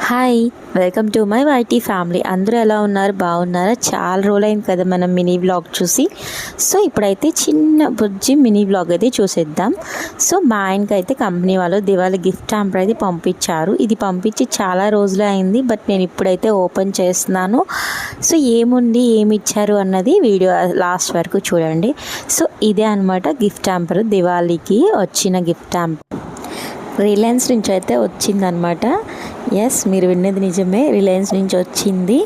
Hi, welcome to my YT family. అందరూ ఎలా ఉన్నారు? బాగున్నారా? చాలా రోజులైంది కదా మనం మినీ వ్లాగ్ చూసి. సో ఇప్పుడైతే చిన్న బుజ్జి మినీ వ్లాగ్ అయితే చూసేద్దాం. సో మా ఆయనకి అయితే కంపెనీ వాళ్ళు దివాళీ గిఫ్ట్ హ్యాంపర్ అయితే పంపించారు. ఇది పంపించి చాలా రోజులే అయింది, బట్ నేను ఇప్పుడైతే ఓపెన్ చేస్తున్నాను. సో ఏముంది, ఏమి ఇచ్చారు అన్నది వీడియో లాస్ట్ వరకు చూడండి. సో ఇదే అనమాట గిఫ్ట్ హ్యాంపర్, దివాళీకి వచ్చిన గిఫ్ట్ హ్యాంపర్. రిలయన్స్ నుంచి అయితే వచ్చిందనమాట. ఎస్, మీరు విన్నది నిజమే, రిలయన్స్ నుంచి వచ్చింది.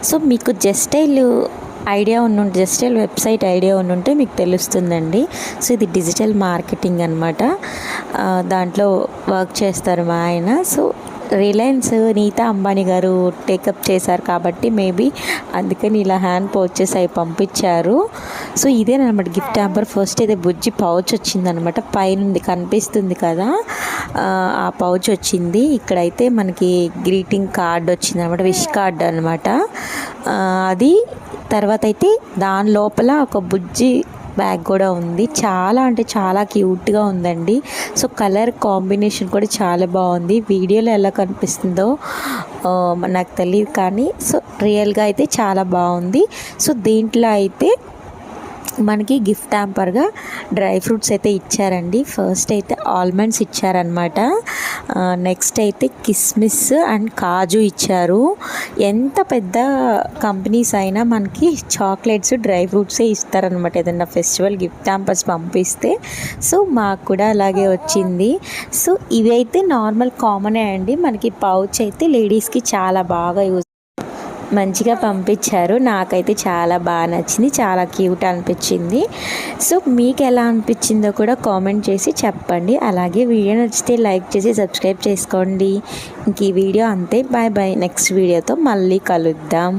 సో మీకు జస్టైల్ ఐడియా ఉంటే, జస్టైల్ వెబ్సైట్ ఐడియా ఉంటే మీకు తెలుస్తుందండి. సో ఇది డిజిటల్ మార్కెటింగ్ అనమాట. దాంట్లో వర్క్ చేస్తారు మా ఆయన. సో రిలయన్స్ నీతా అంబానీ గారు టేకప్ చేశారు కాబట్టి మేబీ అందుకని ఇలా హ్యాండ్ పౌచెస్ అవి పంపించారు. సో ఇదేనమాట గిఫ్ట్ హ్యాంపర్. ఫస్ట్ అయితే బుజ్జి పౌచ్ వచ్చిందనమాట, పైనుండి కనిపిస్తుంది కదా, ఆ పౌచ్ వచ్చింది. ఇక్కడైతే మనకి గ్రీటింగ్ కార్డ్ వచ్చిందనమాట, విష్ కార్డ్ అనమాట అది. తర్వాత అయితే దాని లోపల ఒక బుజ్జి బ్యాగ్ కూడా ఉంది. చాలా అంటే చాలా క్యూట్గా ఉందండి. సో కలర్ కాంబినేషన్ కూడా చాలా బాగుంది. వీడియోలో ఎలా కనిపిస్తుందో నాకు తెలియదు, కానీ సో రియల్గా అయితే చాలా బాగుంది. సో దీంట్లో అయితే మనకి గిఫ్ట్ హ్యాంపర్గా డ్రై ఫ్రూట్స్ అయితే ఇచ్చారండి. ఫస్ట్ అయితే ఆల్మండ్స్ ఇచ్చారనమాట. నెక్స్ట్ అయితే కిస్మిస్ అండ్ కాజు ఇచ్చారు. ఎంత పెద్ద కంపెనీస్ అయినా మనకి చాక్లెట్స్, డ్రై ఫ్రూట్సే ఇస్తారనమాట ఏదైనా ఫెస్టివల్ గిఫ్ట్ హ్యాంపర్స్ పంపిస్తే. సో మాకు కూడా అలాగే వచ్చింది. సో ఇవి అయితే నార్మల్ కామనే అండి. మనకి పౌచ్ అయితే లేడీస్కి చాలా బాగా మంచిగా పంపించారు. నాకైతే చాలా బాగా నచ్చింది, చాలా క్యూట్ అనిపించింది. సో మీకు ఎలా అనిపించిందో కూడా కామెంట్ చేసి చెప్పండి. అలాగే వీడియో నచ్చితే లైక్ చేసి సబ్స్క్రైబ్ చేసుకోండి. ఇంక ఈ వీడియో అంతే. Bye bye. నెక్స్ట్ వీడియోతో మళ్ళీ కలుద్దాం.